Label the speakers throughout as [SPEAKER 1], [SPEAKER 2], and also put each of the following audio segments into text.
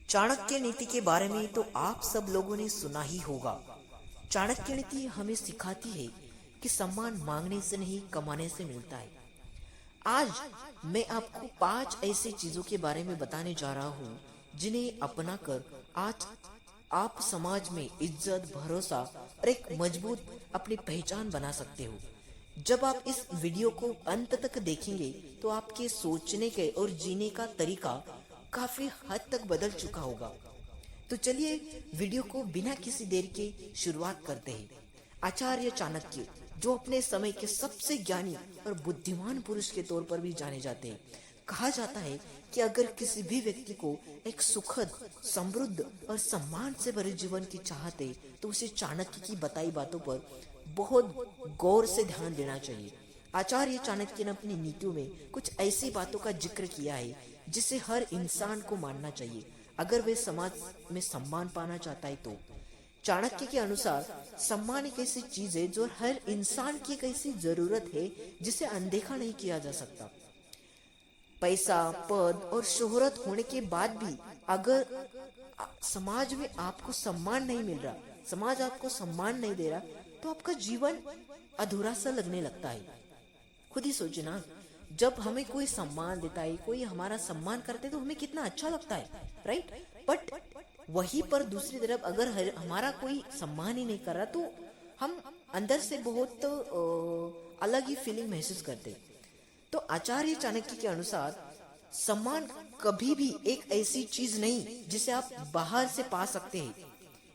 [SPEAKER 1] चाणक्य नीति के बारे में तो आप सब लोगों ने सुना ही होगा। चाणक्य नीति हमें सिखाती है कि सम्मान मांगने से नहीं कमाने से मिलता है। आज मैं आपको 5 ऐसी चीजों के बारे में बताने जा रहा हूँ जिन्हें अपनाकर आज आप समाज में इज्जत, भरोसा और एक मजबूत अपनी पहचान बना सकते हो। जब आप इस वीडियो को अंत तक देखेंगे तो आपके सोचने के और जीने का तरीका काफी हद तक बदल चुका होगा। तो चलिए वीडियो को बिना किसी देर के शुरुआत करते हैं। आचार्य चाणक्य, जो अपने समय के सबसे ज्ञानी और बुद्धिमान पुरुष के तौर पर भी जाने जाते हैं, कहा जाता है कि अगर किसी भी व्यक्ति को एक सुखद, समृद्ध और सम्मान से भरे जीवन की चाहत है तो उसे चाणक्य की बताई बातों पर बहुत गौर से ध्यान देना चाहिए। आचार्य चाणक्य ने अपनी नीतियों में कुछ ऐसी बातों का जिक्र किया है जिसे हर इंसान को मानना चाहिए अगर वे समाज में सम्मान पाना चाहता है तो। चाणक्य के अनुसार सम्मान एक ऐसी चीज है जो हर इंसान की एक ऐसी जरूरत है जिसे अनदेखा नहीं किया जा सकता। पैसा, पद और शोहरत होने के बाद भी अगर समाज में आपको सम्मान नहीं मिल रहा, समाज आपको सम्मान नहीं दे रहा, तो आपका जीवन अधूरा सा लगने लगता है। खुद ही सोचिए ना, जब हमें कोई सम्मान देता है, कोई हमारा सम्मान करते है तो हमें कितना अच्छा लगता है, राइट? बट वहीं पर दूसरी तरफ अगर हमारा कोई सम्मान ही नहीं कर रहा तो हम अंदर से बहुत अलग ही फीलिंग महसूस करते। तो आचार्य चाणक्य के अनुसार सम्मान कभी भी एक ऐसी चीज नहीं जिसे आप बाहर से पा सकते हैं।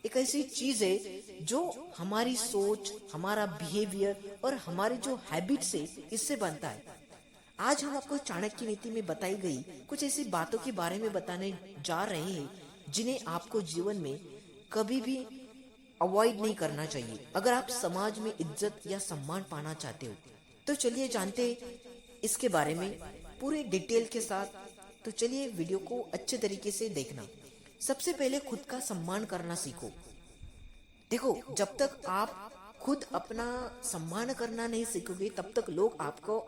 [SPEAKER 1] एक ऐसी चीज है जो हमारी सोच, हमारा बिहेवियर और हमारी जो हैबिट्स है इससे बनता है। आज हम आपको चाणक्य नीति में बताई गई कुछ ऐसी बातों के बारे में बताने जा रहे हैं जिन्हें आपको जीवन में कभी भी अवॉइड नहीं करना चाहिए अगर आप समाज में इज्जत या सम्मान पाना चाहते हो। तो चलिए जानते इसके बारे में पूरे डिटेल के साथ। तो चलिए वीडियो को अच्छे तरीके से देखना। सबसे पहले खुद का सम्मान करना सीखो। देखो, जब तक आप खुद अपना सम्मान करना नहीं सीखोगे तब तक लोग आपको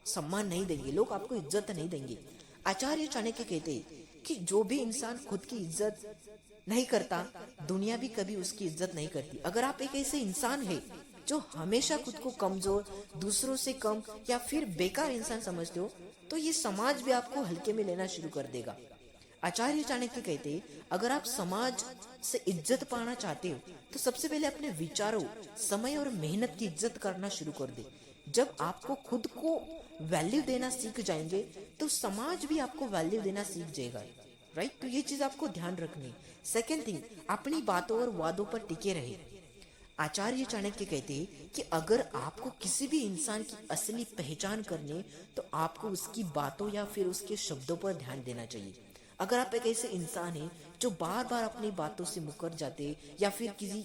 [SPEAKER 1] सम्मान नहीं देंगे, लोग आपको इज्जत नहीं देंगे। आचार्य चाणक्य कहते हैं कि जो भी इंसान खुद की इज्जत नहीं करता, दुनिया भी कभी उसकी इज्जत नहीं करती। अगर आप एक ऐसे इंसान है जो हमेशा खुद को कमजोर, दूसरों से कम या फिर बेकार इंसान समझते हो तो ये समाज भी आपको हल्के में लेना शुरू कर देगा। आचार्य चाणक्य कहते हैं अगर आप समाज से इज्जत पाना चाहते हो तो सबसे पहले अपने विचारों, समय और मेहनत की इज्जत करना शुरू कर दे। जब आपको खुद को वैल्यू देना सीख जाएंगे तो समाज भी आपको वैल्यू देना सीख जाएगा, राइट? तो ये चीज आपको ध्यान रखनी है। सेकेंड थिंग, अपनी बातों और वादों पर टिके रहे। आचार्य चाणक्य कहते हैं कि अगर आपको किसी भी इंसान की असली पहचान करनी है तो आपको उसकी बातों या फिर उसके शब्दों पर ध्यान देना चाहिए। अगर आप एक ऐसे इंसान हैं जो बार बार अपनी बातों से मुकर जाते या फिर किसी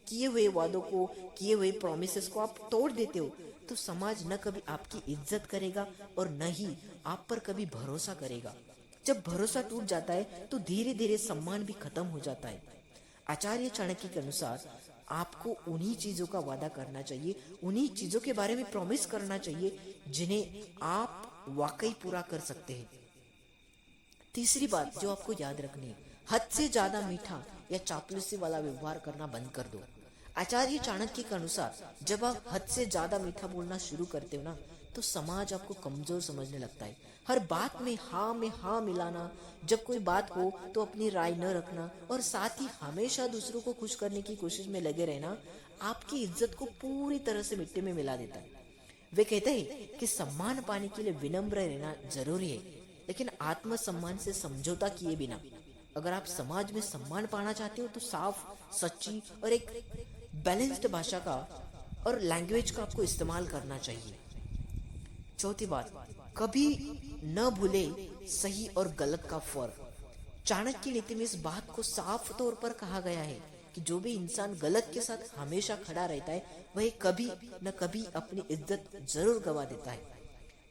[SPEAKER 1] किए हुए वादों को, किए हुए प्रोमिसेस को आप तोड़ देते हो तो समाज न कभी आपकी इज्जत करेगा और न ही आप पर कभी भरोसा करेगा। जब भरोसा टूट जाता है तो धीरे धीरे सम्मान भी खत्म हो जाता है। आचार्य चाणक्य के अनुसार आपको उन्हीं चीजों का वादा करना चाहिए, उन्हीं चीजों के बारे में प्रॉमिस करना चाहिए जिन्हें आप वाकई पूरा कर सकते हैं। तीसरी बात जो आपको याद रखनी है, हद से ज्यादा मीठा या चापलूसी वाला व्यवहार करना बंद कर दो। आचार्य चाणक्य के अनुसार जब आप हद से ज्यादा मीठा बोलना शुरू करते हो ना तो समाज आपको कमजोर समझने लगता है। हर बात में हाँ मिलाना, जब कोई बात हो तो अपनी राय न रखना और साथ ही हमेशा दूसरों को खुश करने की कोशिश में लगे रहना आपकी इज्जत को पूरी तरह से मिट्टी में मिला देता है। वे कहते हैं कि सम्मान पाने के लिए विनम्र रहना जरूरी है, लेकिन आत्मसम्मान से समझौता किए बिना। अगर आप समाज में सम्मान पाना चाहते हो तो साफ, सच्ची और एक बैलेंस्ड भाषा का और लैंग्वेज का आपको इस्तेमाल करना चाहिए। चौथी बात, कभी न भूले सही और गलत का फर्क। चाणक्य नीति में इस बात को साफ तौर पर कहा गया है कि जो भी इंसान गलत के साथ हमेशा खड़ा रहता है वह कभी न कभी अपनी इज्जत जरूर गवा देता है।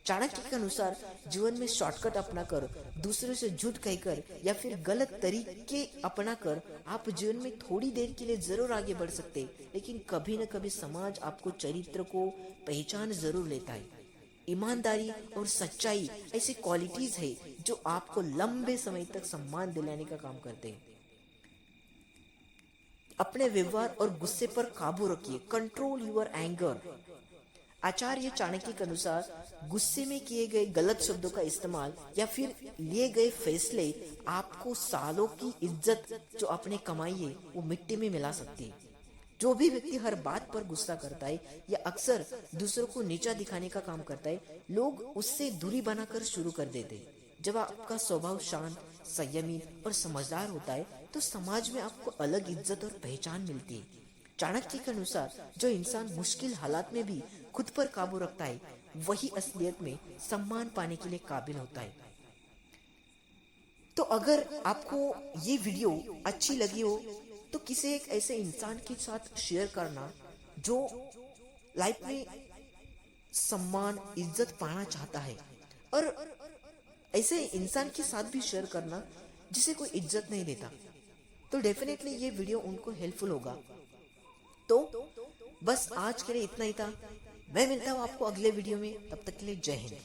[SPEAKER 1] चाणक्य के अनुसार जीवन में शॉर्टकट अपनाकर, दूसरों से झूठ कहकर या फिर गलत तरीके अपनाकर आप जीवन में थोड़ी देर के लिए जरूर आगे बढ़ सकते हैं, लेकिन कभी न कभी समाज आपको चरित्र को पहचान जरूर लेता है। ईमानदारी और सच्चाई ऐसी क्वालिटीज है जो आपको लंबे समय तक सम्मान दिलाने का काम करते हैं। अपने व्यवहार और गुस्से पर काबू रखिए, कंट्रोल युअर एंगर। आचार्य चाणक्य के अनुसार गुस्से में किए गए गलत शब्दों का इस्तेमाल या फिर लिए गए फैसले आपको सालों की इज्जत जो आपने कमाई है वो मिट्टी में मिला सकती है। जो भी व्यक्ति हर बात पर गुस्सा करता है या अक्सर दूसरों को नीचा दिखाने का काम करता है, लोग उससे दूरी बनाकर शुरू कर देते हैं। जब आपका स्वभाव शांत, संयमी और समझदार होता है तो समाज में आपको अलग इज्जत और पहचान मिलती है। चाणक्य के अनुसार जो इंसान मुश्किल हालात में भी खुद पर काबू रखता है वही असलियत में सम्मान पाने के लिए काबिल होता है। तो अगर आपको ये वीडियो अच्छी लगी हो तो किसी एक ऐसे इंसान के साथ शेयर करना जो लाइफ में सम्मान, इज्जत पाना चाहता है, और ऐसे इंसान के साथ भी शेयर करना जिसे कोई इज्जत नहीं देता। तो डेफिनेटली ये वीडियो उनको हेल्पफुल होगा। तो बस आज के लिए इतना ही था। मैं मिलता हूँ आपको अगले वीडियो में, तब तक के लिए जय हिंद।